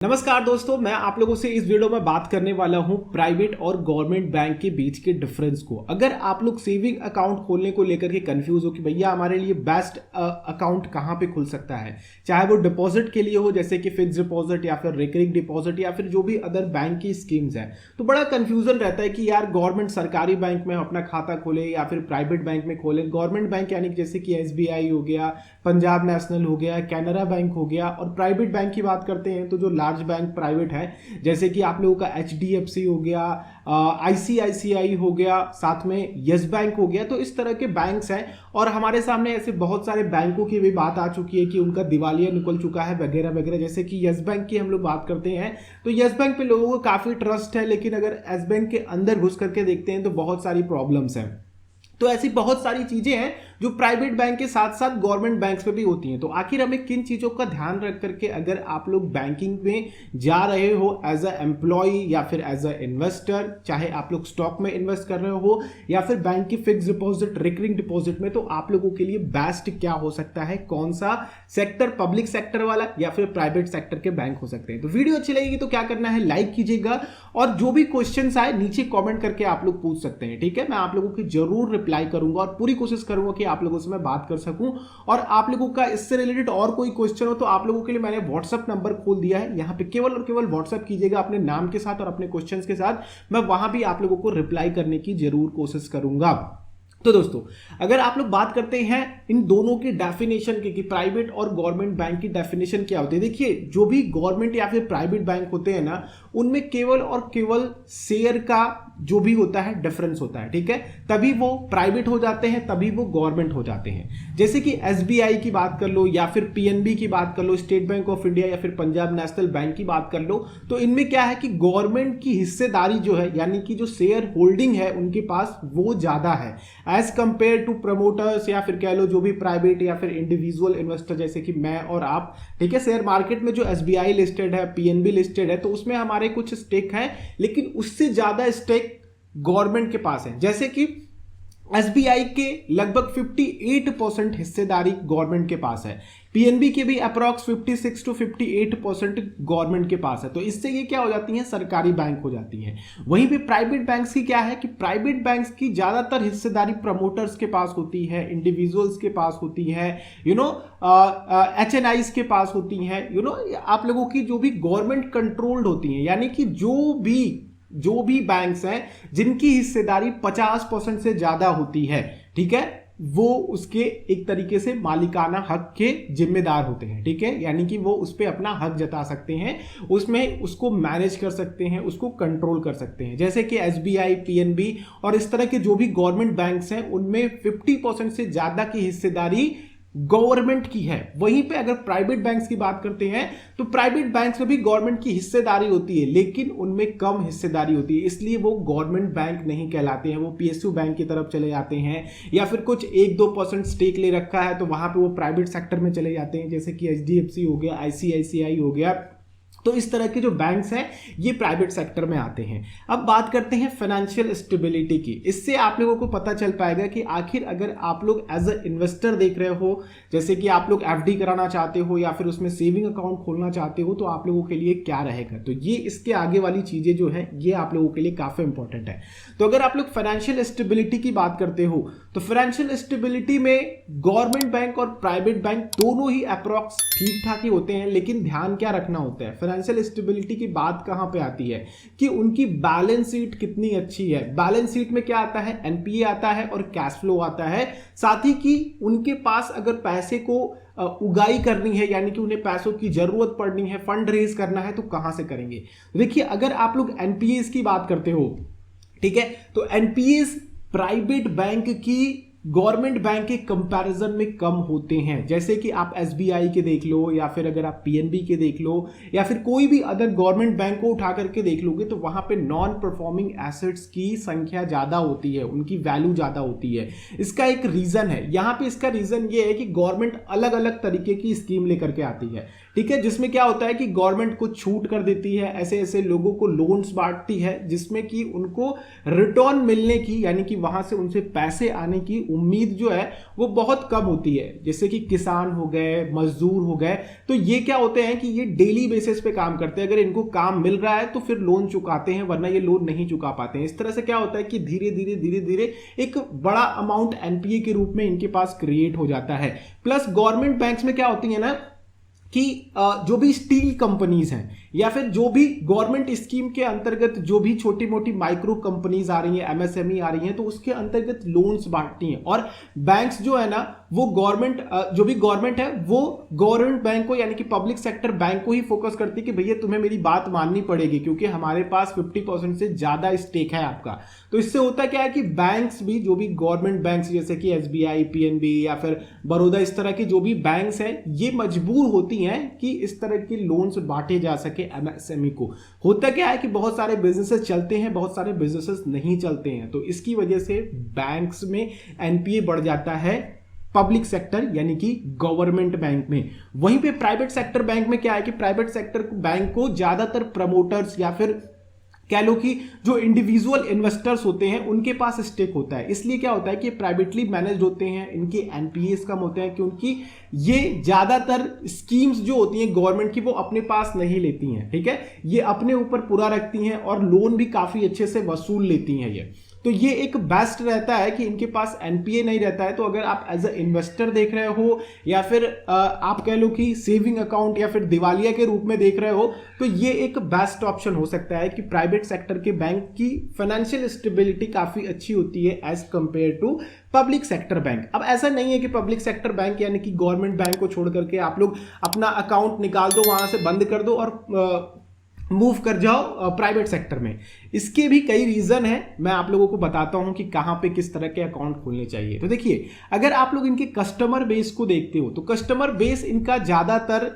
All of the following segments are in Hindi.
नमस्कार दोस्तों, मैं आप लोगों से इस वीडियो में बात करने वाला हूं प्राइवेट और गवर्नमेंट बैंक के बीच के डिफरेंस को। अगर आप लोग सेविंग अकाउंट खोलने को लेकर के कंफ्यूज हो कि भैया हमारे लिए बेस्ट अकाउंट कहां पे खुल सकता है, चाहे वो डिपॉजिट के लिए हो जैसे कि फिक्स डिपॉजिट या फिर रिकरिंग डिपॉजिट या फिर जो भी अदर बैंक की स्कीम्स है, तो बड़ा कंफ्यूजन रहता है कि यार गवर्नमेंट सरकारी बैंक में अपना खाता खोले या फिर प्राइवेट बैंक में खोले। गवर्नमेंट बैंक यानी जैसे कि SBI हो गया, पंजाब नेशनल हो गया, कैनरा बैंक हो गया, और प्राइवेट बैंक की बात करते हैं तो जो लार्ज बैंक प्राइवेट है जैसे कि आप लोगों का HDFC हो गया, ICICI हो गया, साथ में यस बैंक हो गया। तो इस तरह के बैंक्स हैं और हमारे सामने ऐसे बहुत सारे बैंकों की भी बात आ चुकी है कि उनका दिवालिया निकल चुका है वगैरह वगैरह। जैसे कि यस बैंक की हम लोग बात करते हैं तो यस बैंक पे लोगों को काफी ट्रस्ट है, लेकिन अगर यस बैंक के अंदर घुस करके देखते हैं तो बहुत सारी प्रॉब्लम्स हैं। तो ऐसी बहुत सारी चीजें हैं जो प्राइवेट बैंक के साथ साथ गवर्नमेंट बैंक्स पे भी होती हैं। तो आखिर हमें किन चीजों का ध्यान रख करके अगर आप लोग बैंकिंग में जा रहे हो एज अ एम्प्लॉय या फिर एज अ इन्वेस्टर, चाहे आप लोग स्टॉक में इन्वेस्ट कर रहे हो या फिर बैंक की फिक्स डिपॉजिट रिकरिंग डिपॉजिट में, तो आप लोगों के लिए बेस्ट क्या हो सकता है, कौन सा सेक्टर, पब्लिक सेक्टर वाला या फिर प्राइवेट सेक्टर के बैंक हो सकते हैं। तो वीडियो अच्छी लगेगी तो क्या करना है, लाइक कीजिएगा और जो भी क्वेश्चंस आए नीचे कमेंट करके आप लोग पूछ सकते हैं। ठीक है, मैं आप लोगों की जरूर रिप्लाई करूंगा और पूरी कोशिश करूंगा कि आप लोगों से मैं बात कर सकूं। और आप लोगों का इससे रिलेटेड और कोई क्वेश्चन हो तो आप लोगों के लिए मैंने व्हाट्सएप नंबर खोल दिया है, यहां पे केवल और केवल व्हाट्सएप कीजिएगा अपने नाम के साथ और अपने क्वेश्चंस के साथ, मैं वहां भी आप लोगों को रिप्लाई करने की जरूर कोशिश करूंगा। तो दोस्तों, अगर आप लोग बात करते हैं इन दोनों की डेफिनेशन की कि प्राइवेट और गवर्नमेंट बैंक की डेफिनेशन क्या होती है। देखिए, जो भी गवर्नमेंट या फिर प्राइवेट बैंक होते हैं ना, उनमें केवल और केवल शेयर का जो भी होता है डिफरेंस होता है। ठीक है, तभी वो प्राइवेट हो जाते हैं, तभी वो गवर्नमेंट हो जाते हैं। जैसे कि SBI की बात कर लो या फिर PNB की बात कर लो, स्टेट बैंक ऑफ इंडिया या फिर पंजाब नेशनल बैंक की बात कर लो, तो इनमें क्या है कि गवर्नमेंट की हिस्सेदारी जो है यानी कि जो शेयर होल्डिंग है उनके पास वो ज्यादा है एज कंपेयर टू प्रमोटर्स या फिर कह लो जो भी प्राइवेट या फिर इंडिविजुअल इन्वेस्टर जैसे कि मैं और आप। ठीक है, शेयर मार्केट में जो SBI लिस्टेड है, PNB लिस्टेड है, तो उसमें हमारे कुछ स्टेक है, लेकिन उससे ज्यादा स्टेक गवर्नमेंट के पास है। जैसे कि SBI के लगभग 58% हिस्सेदारी गवर्नमेंट के पास है, PNB के भी अप्रॉक्स 56 to 58% गवर्नमेंट के पास है। तो इससे ये क्या हो जाती हैं, सरकारी बैंक हो जाती हैं। वहीं पे प्राइवेट बैंक्स की क्या है कि प्राइवेट बैंक्स की ज्यादातर हिस्सेदारी प्रमोटर्स के पास होती है, इंडिविजुअल्स के पास होती है, HNIs के पास होती हैं, आप लोगों की जो भी गवर्नमेंट कंट्रोल्ड होती हैं, यानी कि जो भी बैंक्स हैं जिनकी हिस्सेदारी 50% से ज्यादा होती है, ठीक है, वो उसके एक तरीके से मालिकाना हक के जिम्मेदार होते हैं। ठीक है, यानी कि वो उस पर अपना हक जता सकते हैं, उसमें उसको मैनेज कर सकते हैं, उसको कंट्रोल कर सकते हैं। जैसे कि SBI, PNB और इस तरह के जो भी गवर्नमेंट बैंक्स हैं उनमें 50% से ज्यादा की हिस्सेदारी गवर्नमेंट की है। वहीं पे अगर प्राइवेट बैंक्स की बात करते हैं तो प्राइवेट बैंक्स में भी गवर्नमेंट की हिस्सेदारी होती है, लेकिन उनमें कम हिस्सेदारी होती है, इसलिए वो गवर्नमेंट बैंक नहीं कहलाते हैं, वो PSU बैंक की तरफ चले जाते हैं, या फिर कुछ 1-2% स्टेक ले रखा है तो वहां पे वो प्राइवेट सेक्टर में चले जाते हैं, जैसे कि HDFC हो गया, ICICI हो गया। तो इस तरह के जो बैंक्स हैं ये प्राइवेट सेक्टर में आते हैं। अब बात करते हैं फाइनेंशियल स्टेबिलिटी की। इससे आप लोगों को पता चल पाएगा कि आखिर अगर आप लोग एज अ इन्वेस्टर देख रहे हो, जैसे कि आप लोग FD कराना चाहते हो या फिर उसमें सेविंग अकाउंट खोलना चाहते हो, तो आप लोगों के लिए क्या रहेगा। तो ये इसके आगे वाली चीजें जो है ये आप लोगों के लिए काफी इंपॉर्टेंट है। तो अगर आप लोग फाइनेंशियल स्टेबिलिटी की बात करते हो तो फाइनेंशियल स्टेबिलिटी में गवर्नमेंट बैंक और प्राइवेट बैंक दोनों ही अप्रॉक्स ठीक ठाक ही होते हैं, लेकिन ध्यान क्या रखना होता है, फाइनेंशियल स्टेबिलिटी की बात कहां पे आती है कि उनकी बैलेंस शीट कितनी अच्छी है। बैलेंस शीट में क्या आता है, NPA आता है और कैश फ्लो आता है, साथ ही कि उनके पास अगर पैसे को उगाई करनी है यानी कि उन्हें पैसों की जरूरत पड़नी है, फंड रेज करना है, तो कहां से करेंगे। देखिए, अगर आप लोग NPAs की बात करते हो, ठीक है, तो NPAs प्राइवेट बैंक की गवर्नमेंट बैंक के कंपैरिजन में कम होते हैं। जैसे कि आप SBI के देख लो या फिर अगर आप PNB के देख लो या फिर कोई भी अदर गवर्नमेंट बैंक को उठा करके देख लोगे तो वहां पे नॉन परफॉर्मिंग एसेट्स की संख्या ज्यादा होती है, उनकी वैल्यू ज्यादा होती है। इसका एक रीजन है, यहां पे इसका रीजन ये है कि गवर्नमेंट अलग अलग तरीके की स्कीम लेकर के आती है। ठीक है, जिसमें क्या होता है कि गवर्नमेंट को छूट कर देती है, ऐसे ऐसे लोगों को लोन्स बांटती है जिसमें कि उनको रिटर्न मिलने की यानी कि वहां से उनसे पैसे आने की उम्मीद जो है वो बहुत कम होती है, जैसे कि किसान हो गए, मजदूर हो गए, तो ये क्या होते हैं कि ये डेली बेसिस पे काम करते हैं। अगर इनको काम मिल रहा है तो फिर लोन चुकाते हैं, वरना ये लोन नहीं चुका पाते हैं। इस तरह से क्या होता है कि धीरे धीरे धीरे धीरे एक बड़ा अमाउंट एनपीए के रूप में इनके पास क्रिएट हो जाता है। प्लस गवर्नमेंट बैंक्स में क्या होती है ना कि जो भी स्टील कंपनीज हैं या फिर जो भी गवर्नमेंट स्कीम के अंतर्गत जो भी छोटी मोटी माइक्रो कंपनीज आ रही हैं, एमएसएमई आ रही हैं, तो उसके अंतर्गत लोन्स बांटती हैं। और बैंक्स जो है ना वो गवर्नमेंट जो भी गवर्नमेंट है वो गवर्नमेंट बैंक को यानी कि पब्लिक सेक्टर बैंक को ही फोकस करती है कि भैया तुम्हें मेरी बात माननी पड़ेगी क्योंकि हमारे पास 50% से ज्यादा स्टेक है आपका। तो इससे होता क्या है कि बैंक्स भी, जो भी गवर्नमेंट बैंक्स जैसे कि एसबीआई, पीएनबी या फिर बड़ौदा, इस तरह की जो भी बैंक्स हैं, ये मजबूर होती हैं कि इस तरह के लोन्स बांटे जा सके एमएसएमई को। होता क्या है कि बहुत सारे बिजनेसेस चलते हैं, बहुत सारे बिजनेसेस नहीं चलते हैं, तो इसकी वजह से बैंक्स में एनपीए बढ़ जाता है पब्लिक सेक्टर यानी कि गवर्नमेंट बैंक में। वहीं पे प्राइवेट सेक्टर बैंक में क्या है कि प्राइवेट सेक्टर बैंक को ज्यादातर प्रमोटर्स या फिर कह लो कि जो इंडिविजुअल इन्वेस्टर्स होते हैं उनके पास स्टेक होता है। इसलिए क्या होता है कि प्राइवेटली मैनेज्ड होते हैं, इनके एनपीएस कम होते हैं क्योंकि ये ज्यादातर स्कीम्स जो होती हैं गवर्नमेंट की वो अपने पास नहीं लेती हैं, ठीक है, ये अपने ऊपर पूरा रखती हैं और लोन भी काफी अच्छे से वसूल लेती हैं ये। तो ये एक बेस्ट रहता है कि इनके पास एनपीए नहीं रहता है। तो अगर आप एज अ इन्वेस्टर देख रहे हो या फिर आप कह लो कि सेविंग अकाउंट या फिर दिवालिया के रूप में देख रहे हो, तो ये एक बेस्ट ऑप्शन हो सकता है कि प्राइवेट सेक्टर के बैंक की फाइनेंशियल स्टेबिलिटी काफी अच्छी होती है as compare to public sector bank. अब ऐसा नहीं है कि पब्लिक सेक्टर बैंक यानी कि गवर्नमेंट बैंक को छोड़ करके आप लोग अपना अकाउंट निकाल दो, वहां से बंद कर दो और मूव कर जाओ प्राइवेट सेक्टर में। इसके भी कई रीजन है, मैं आप लोगों को बताता हूं कि कहां पे किस तरह के अकाउंट खोलने चाहिए। तो देखिए, अगर आप लोग इनके कस्टमर बेस को देखते हो तो कस्टमर बेस इनका ज्यादातर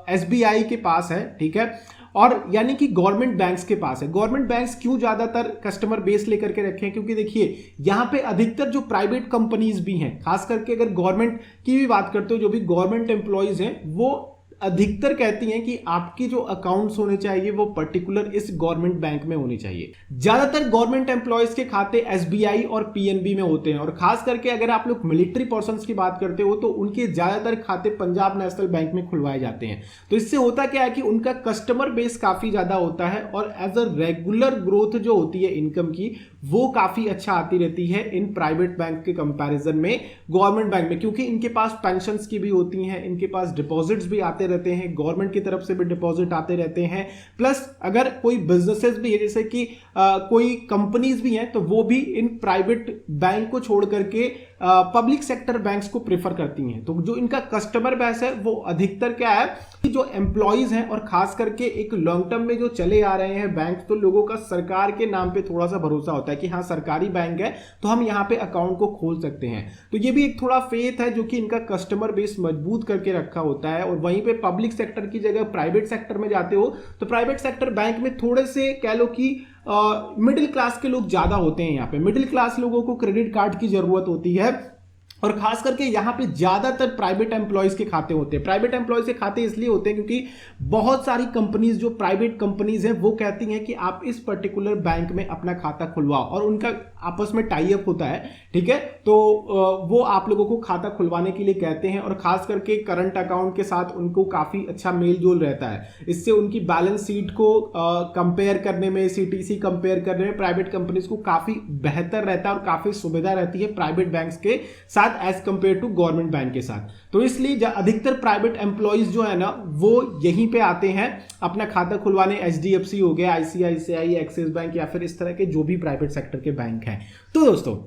एसबीआई के पास है, ठीक है, और यानी कि गवर्नमेंट बैंक्स के पास है। गवर्नमेंट बैंक्स क्यों ज्यादातर कस्टमर बेस लेकर के रखे हैं, क्योंकि देखिए यहां पे अधिकतर जो प्राइवेट कंपनीज भी हैं, खास करके अगर गवर्नमेंट की भी बात करते हो, जो भी गवर्नमेंट एम्प्लॉयज हैं वो अधिकतर कहती हैं कि आपकी जो अकाउंट्स होने चाहिए वो पर्टिकुलर इस गवर्नमेंट बैंक में होने चाहिए। ज्यादातर गवर्नमेंट एम्प्लॉयज के खाते एसबीआई और पीएनबी में होते हैं, और खास करके अगर आप लोग मिलिट्री पर्सन्स की बात करते हो तो उनके ज्यादातर खाते पंजाब नेशनल बैंक में खुलवाए जाते हैं। तो इससे होता क्या है कि उनका कस्टमर बेस काफी ज्यादा होता है और एज अ रेगुलर ग्रोथ जो होती है इनकम की वो काफी अच्छा आती रहती है इन प्राइवेट बैंक के कंपैरिजन में गवर्नमेंट बैंक में, क्योंकि इनके पास पेंशन्स की भी होती हैं, इनके पास डिपॉजिट्स भी आते रहते हैं, गवर्नमेंट की तरफ से भी डिपॉजिट आते रहते हैं। प्लस अगर कोई बिजनेसेस भी है, जैसे कि कोई कंपनीज भी हैं, तो वो भी इन प्राइवेट बैंक को छोड़ करके पब्लिक सेक्टर बैंक्स को प्रेफर करती हैं। तो जो इनका कस्टमर बेस है वो अधिकतर क्या है कि जो एम्प्लॉयज हैं और खास करके एक लॉन्ग टर्म में जो चले आ रहे हैं बैंक, तो लोगों का सरकार के नाम पे थोड़ा सा भरोसा होता है कि हाँ सरकारी बैंक है तो हम यहाँ पे अकाउंट को खोल सकते हैं। तो ये भी एक थोड़ा फेथ है जो कि इनका कस्टमर बेस मजबूत करके रखा होता है। और वहीं पे पब्लिक सेक्टर की जगह प्राइवेट सेक्टर में जाते हो तो प्राइवेट सेक्टर बैंक में थोड़े से कह लो कि मिडिल क्लास के लोग ज्यादा होते हैं। यहाँ पे मिडिल क्लास लोगों को क्रेडिट कार्ड की जरूरत होती है, और खास करके यहाँ पे ज्यादातर प्राइवेट एम्प्लॉयज के खाते होते हैं। प्राइवेट एम्प्लॉयज के खाते इसलिए होते हैं क्योंकि बहुत सारी कंपनीज जो प्राइवेट कंपनीज हैं वो कहती हैं कि आप इस पर्टिकुलर बैंक में अपना खाता खुलवाओ, और उनका आपस में टाई अप होता है, ठीक है, तो वो आप लोगों को खाता खुलवाने के लिए कहते हैं। और खास करके करंट अकाउंट के साथ उनको काफी अच्छा मेल जोल रहता है, इससे उनकी बैलेंस शीट को कंपेयर करने में, सीटीसी कंपेयर करने में प्राइवेट कंपनीज को काफी बेहतर रहता है और काफी सुविधा रहती है प्राइवेट बैंक्स के साथ as compare to government bank के साथ। तो इसलिए अधिकतर प्राइवेट एम्प्लॉयज जो है ना वो यहीं पे आते हैं अपना खाता खुलवाने। एचडीएफसी हो गया, आईसीआईसीआई, एक्सिस बैंक या फिर इस तरह के जो भी प्राइवेट सेक्टर के बैंक हैं। तो दोस्तों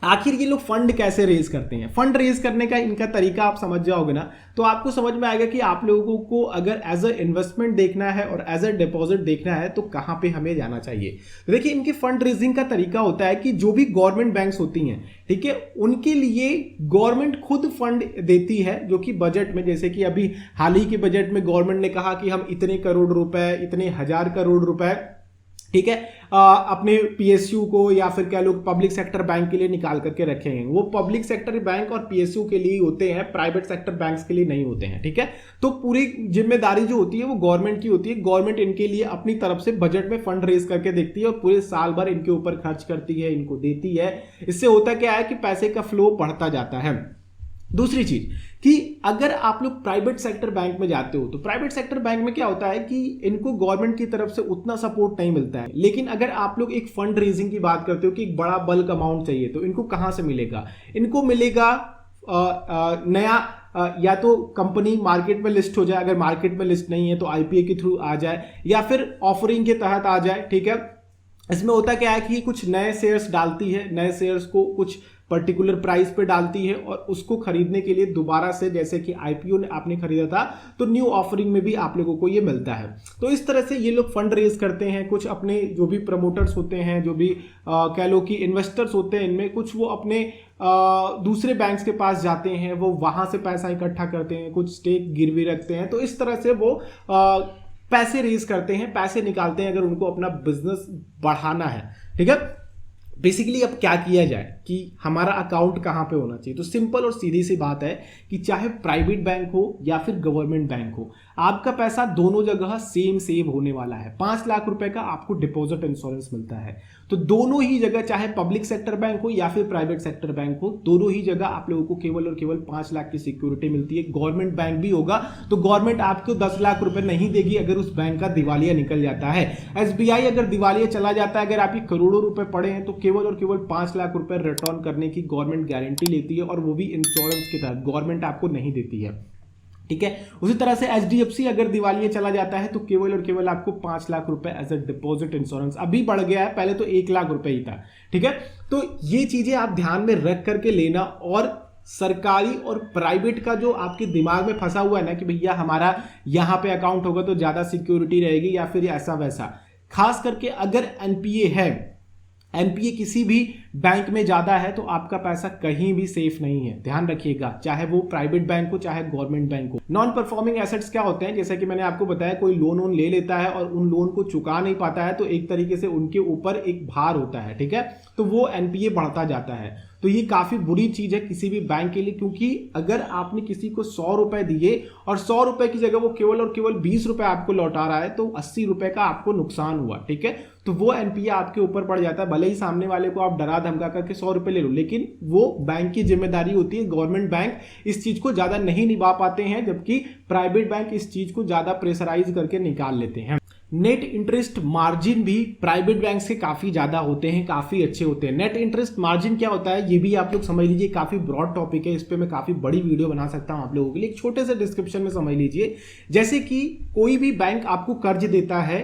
आखिर ये लोग फंड कैसे रेज करते हैं, फंड रेज करने का इनका तरीका आप समझ जाओगे ना तो आपको समझ में आएगा कि आप लोगों को अगर एज अ इन्वेस्टमेंट देखना है और एज अ डिपॉजिट देखना है तो कहां पे हमें जाना चाहिए। तो देखिए इनके फंड रेजिंग का तरीका होता है कि जो भी गवर्नमेंट बैंक्स होती हैं, ठीक है, उनके लिए गवर्नमेंट खुद फंड देती है, जो कि बजट में, जैसे कि अभी हाल ही के बजट में गवर्नमेंट ने कहा कि हम इतने करोड़ रुपए, इतने हजार करोड़ रुपए ठीक है, अपने पीएसयू को या फिर कह लो पब्लिक सेक्टर बैंक के लिए निकाल करके रखे हैं। वो पब्लिक सेक्टर बैंक और पीएसयू के लिए होते हैं, प्राइवेट सेक्टर बैंक्स के लिए नहीं होते हैं। ठीक है, तो पूरी जिम्मेदारी जो होती है वो गवर्नमेंट की होती है। गवर्नमेंट इनके लिए अपनी तरफ से बजट में फंड रेज करके देखती है और पूरे साल भर इनके ऊपर खर्च करती है, इनको देती है। इससे होता क्या है कि पैसे का फ्लो बढ़ता जाता है। दूसरी चीज कि अगर आप लोग प्राइवेट सेक्टर बैंक में जाते हो तो प्राइवेट सेक्टर बैंक में क्या होता है कि इनको गवर्नमेंट की तरफ से उतना सपोर्ट नहीं मिलता है। लेकिन अगर आप लोग एक फंड रेजिंग की बात करते हो कि एक बड़ा बल्क अमाउंट चाहिए तो इनको कहां से मिलेगा? इनको मिलेगा नया या तो कंपनी मार्केट में लिस्ट हो जाए, अगर मार्केट में लिस्ट नहीं है तो आईपीओ के थ्रू आ जाए या फिर ऑफरिंग के तहत आ जाए। ठीक है, इसमें होता क्या है कि कुछ नए शेयर्स डालती है, नए शेयर्स को कुछ पर्टिकुलर प्राइस पे डालती है और उसको खरीदने के लिए दोबारा से, जैसे कि आईपीओ ने आपने खरीदा था तो न्यू ऑफरिंग में भी आप लोगों को ये मिलता है। तो इस तरह से ये लोग फंड रेज करते हैं। कुछ अपने जो भी प्रमोटर्स होते हैं, जो भी कह लो कि इन्वेस्टर्स होते हैं, इनमें कुछ वो अपने दूसरे बैंक्स के पास जाते हैं, वो वहां से पैसा इकट्ठा करते हैं, कुछ स्टेक गिरवी रखते हैं। तो इस तरह से वो पैसे रेज करते हैं, पैसे निकालते हैं अगर उनको अपना बिजनेस बढ़ाना है। ठीक है, बेसिकली अब क्या किया जाए कि हमारा अकाउंट कहां पे होना चाहिए? तो सिंपल और सीधी सी बात है कि चाहे प्राइवेट बैंक हो या फिर गवर्नमेंट बैंक हो, आपका पैसा दोनों जगह सेम सेव होने वाला है। 5 लाख रुपए का आपको डिपॉजिट इंश्योरेंस मिलता है। तो दोनों ही जगह, चाहे पब्लिक सेक्टर बैंक हो या फिर प्राइवेट सेक्टर बैंक हो, दोनों ही जगह आप लोगों को केवल और केवल 5 लाख की सिक्योरिटी मिलती है। गवर्नमेंट बैंक भी होगा तो गवर्नमेंट आपको 10 लाख रुपए नहीं देगी अगर उस बैंक का दिवालिया निकल जाता है। एसबीआई अगर दिवालिया चला जाता है, अगर आपकी करोड़ों रुपए पड़े हैं, तो केवल और केवल 5 लाख रुपए रिटर्न करने की गवर्नमेंट गारंटी लेती है और वो भी इंश्योरेंस के तहत, गवर्नमेंट आपको नहीं देती है। ठीक है, उसी तरह से एचडीएफसी अगर दिवालिया चला जाता है तो केवल और केवल आपको 5 लाख रुपए एज अ डिपॉजिट इंश्योरेंस, अभी बढ़ गया है, पहले तो 1 लाख रुपए ही था। ठीक है, तो ये चीजें आप ध्यान में रख करके लेना। और सरकारी और प्राइवेट का जो आपके दिमाग में फंसा हुआ है ना कि भैया हमारा यहां पे अकाउंट होगा तो ज्यादा सिक्योरिटी रहेगी या फिर ऐसा वैसा, खास करके अगर एनपीए है, एनपीए किसी भी बैंक में ज्यादा है तो आपका पैसा कहीं भी सेफ नहीं है। ध्यान रखिएगा, चाहे वो प्राइवेट बैंक हो चाहे गवर्नमेंट बैंक हो। नॉन परफॉर्मिंग एसेट्स क्या होते हैं? जैसा कि मैंने आपको बताया, कोई लोन ले लेता है और उन लोन को चुका नहीं पाता है तो एक तरीके से उनके ऊपर एक भार होता है। ठीक है, तो वो एनपीए बढ़ता जाता है। तो ये काफी बुरी चीज है किसी भी बैंक के लिए, क्योंकि अगर आपने किसी को 100 रुपए दिए और 100 रुपए की जगह वो केवल और केवल 20 रुपए आपको लौटा रहा है तो 80 रुपए का आपको नुकसान हुआ। ठीक है, तो वो एनपीए आपके ऊपर पड़ जाता है। भले ही सामने वाले को आप डरा धमका करके 100 रुपए ले लो, लेकिन वो बैंक की जिम्मेदारी होती है। गवर्नमेंट बैंक इस चीज को ज्यादा नहीं निभा पाते हैं, जबकि प्राइवेट बैंक इस चीज को ज्यादा प्रेशराइज करके निकाल लेते हैं। नेट इंटरेस्ट मार्जिन भी प्राइवेट बैंक से काफी ज्यादा होते हैं, काफी अच्छे होते हैं। नेट इंटरेस्ट मार्जिन क्या होता है ये भी आप लोग समझ लीजिए, काफी ब्रॉड टॉपिक है, इस पे मैं काफी बड़ी वीडियो बना सकता हूं आप लोगों के लिए। एक छोटे से डिस्क्रिप्शन में समझ लीजिए, जैसे कि कोई भी बैंक आपको कर्ज देता है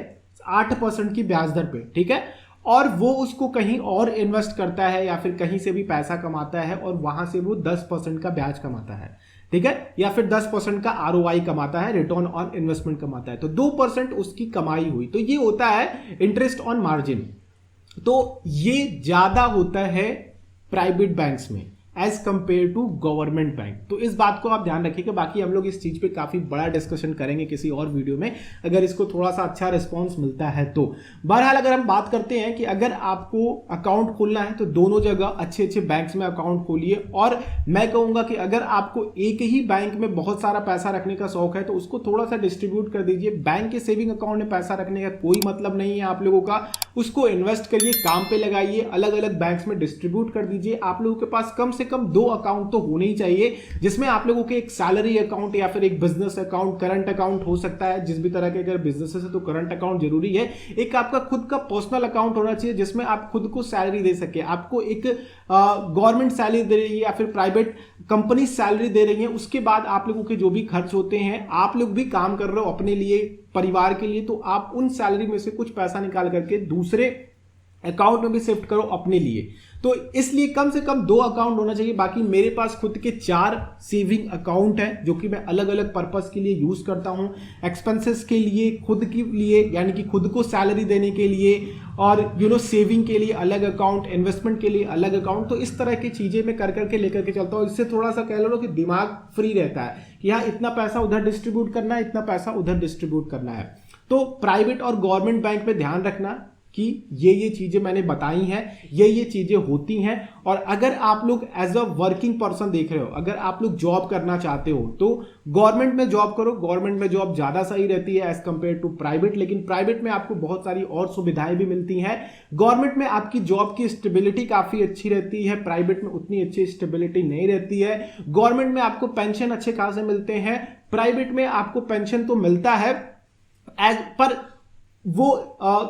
8% की ब्याज दर पे, ठीक है, और वो उसको कहीं और इन्वेस्ट करता है या फिर कहीं से भी पैसा कमाता है और वहां से वो 10% का ब्याज कमाता है। ठीक है, या फिर 10% का आरओआई कमाता है, रिटर्न ऑन इन्वेस्टमेंट कमाता है, तो 2% उसकी कमाई हुई, तो ये होता है इंटरेस्ट ऑन मार्जिन। तो ये ज्यादा होता है प्राइवेट बैंक्स में as compare to government bank. तो इस बात को आप ध्यान रखिएगा। बाकी हम लोग इस चीज पे काफी बड़ा डिस्कशन करेंगे किसी और वीडियो में, अगर इसको थोड़ा सा अच्छा रिस्पॉन्स मिलता है तो। बहरहाल अगर हम बात करते हैं कि अगर आपको अकाउंट खोलना है तो दोनों जगह अच्छे अच्छे बैंक्स में अकाउंट खोलिए। और मैं कहूंगा कि अगर आपको एक ही बैंक में बहुत सारा पैसा रखने का शौक है तो उसको थोड़ा सा डिस्ट्रीब्यूट कर दीजिए। बैंक के सेविंग अकाउंट में पैसा रखने का कोई मतलब नहीं है आप लोगों का, उसको इन्वेस्ट करिए, काम पे लगाइए, अलग अलग बैंक्स में डिस्ट्रीब्यूट कर दीजिए। आप लोगों के पास कम से कम 2 अकाउंट तो होने ही चाहिए, जिसमें आप लोगों के एक सैलरी अकाउंट या फिर एक बिजनेस अकाउंट, करंट अकाउंट हो सकता है। जिस भी तरह के अगर बिजनेस है तो करंट अकाउंट जरूरी है। एक आपका खुद का पर्सनल अकाउंट होना चाहिए जिसमें आप खुद को सैलरी दे सके। आपको एक गवर्नमेंट सैलरी दे रही है या फिर प्राइवेट कंपनी सैलरी दे रही है, उसके बाद आप लोगों के जो भी खर्च होते हैं, आप लोग भी काम कर रहे हो अपने लिए, परिवार के लिए, तो आप उन सैलरी में से कुछ पैसा निकाल करके दूसरे अकाउंट में भी शिफ्ट करो अपने लिए। तो इसलिए कम से कम 2 अकाउंट होना चाहिए। बाकी मेरे पास खुद के 4 सेविंग अकाउंट है जो कि मैं अलग अलग पर्पस के लिए यूज करता हूं। एक्सपेंसेस के लिए, खुद के लिए, यानी कि खुद को सैलरी देने के लिए, और सेविंग के लिए अलग अकाउंट, इन्वेस्टमेंट के लिए अलग अकाउंट। तो इस तरह की चीजें मैं कर करके लेकर के चलता हूं। इससे थोड़ा सा कह लो कि दिमाग फ्री रहता है कि हाँ इतना पैसा उधर डिस्ट्रीब्यूट करना है, इतना पैसा उधर डिस्ट्रीब्यूट करना है। तो प्राइवेट और गवर्नमेंट बैंक में ध्यान रखना, कि ये चीजें मैंने बताई हैं, ये चीजें होती हैं। और अगर आप लोग एज अ वर्किंग पर्सन देख रहे हो, अगर आप लोग जॉब करना चाहते हो तो गवर्नमेंट में जॉब करो। गवर्नमेंट में जॉब ज्यादा सही रहती है एज कंपेयर टू प्राइवेट, लेकिन प्राइवेट में आपको बहुत सारी और सुविधाएं भी मिलती हैं। गवर्नमेंट में आपकी जॉब की स्टेबिलिटी काफी अच्छी रहती है, प्राइवेट में उतनी अच्छी स्टेबिलिटी नहीं रहती है। गवर्नमेंट में आपको पेंशन अच्छे खासे मिलते हैं, प्राइवेट में आपको पेंशन तो मिलता है पर वो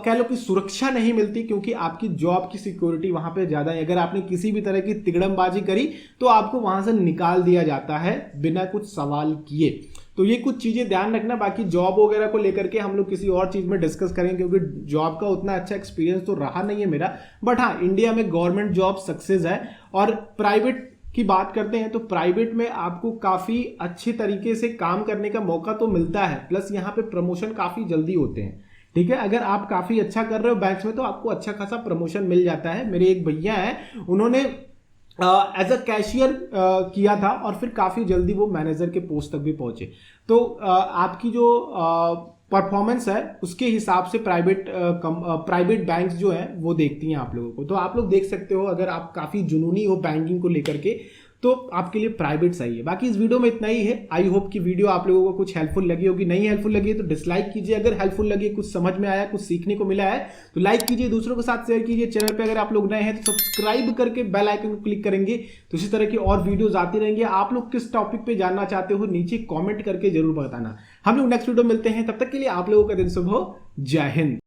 कह लो कि सुरक्षा नहीं मिलती, क्योंकि आपकी जॉब की सिक्योरिटी वहां पे ज्यादा है। अगर आपने किसी भी तरह की तिगड़मबाजी करी तो आपको वहां से निकाल दिया जाता है बिना कुछ सवाल किए। तो ये कुछ चीजें ध्यान रखना। बाकी जॉब वगैरह को लेकर के हम लोग किसी और चीज में डिस्कस करेंगे, क्योंकि जॉब का उतना अच्छा एक्सपीरियंस तो रहा नहीं है मेरा। बट हाँ, इंडिया में गवर्नमेंट जॉब सक्सेस है। और प्राइवेट की बात करते हैं तो प्राइवेट में आपको काफी अच्छे तरीके से काम करने का मौका तो मिलता है, प्लस यहाँ पे प्रमोशन काफी जल्दी होते हैं। ठीक है, अगर आप काफी अच्छा कर रहे हो बैंक्स में तो आपको अच्छा खासा प्रमोशन मिल जाता है। मेरे एक भैया हैं, उन्होंने एज अ कैशियर किया था और फिर काफी जल्दी वो मैनेजर के पोस्ट तक भी पहुंचे। तो आपकी जो परफॉर्मेंस है उसके हिसाब से प्राइवेट बैंक्स जो है वो देखती हैं आप लोगों को। तो आप लोग देख सकते हो, अगर आप काफी जुनूनी हो बैंकिंग को लेकर के तो आपके लिए प्राइवेट सही है। बाकी इस वीडियो में इतना ही है। आई होप कि वीडियो आप लोगों को कुछ हेल्पफुल लगी होगी। नहीं हेल्पफुल लगी है तो डिसलाइक कीजिए। अगर हेल्पफुल लगी, कुछ समझ में आया, कुछ सीखने को मिला है तो लाइक कीजिए, दूसरों के साथ शेयर कीजिए। चैनल पे अगर आप लोग नए हैं तो सब्सक्राइब करके बेल आइकन को क्लिक करेंगे तो इसी तरह की और वीडियोज आती रहेंगी। आप लोग किस टॉपिक पे जानना चाहते हो नीचे कॉमेंट करके जरूर बताना। हम लोग नेक्स्ट वीडियो मिलते हैं, तब तक के लिए आप लोगों का दिन शुभ हो। जय हिंद।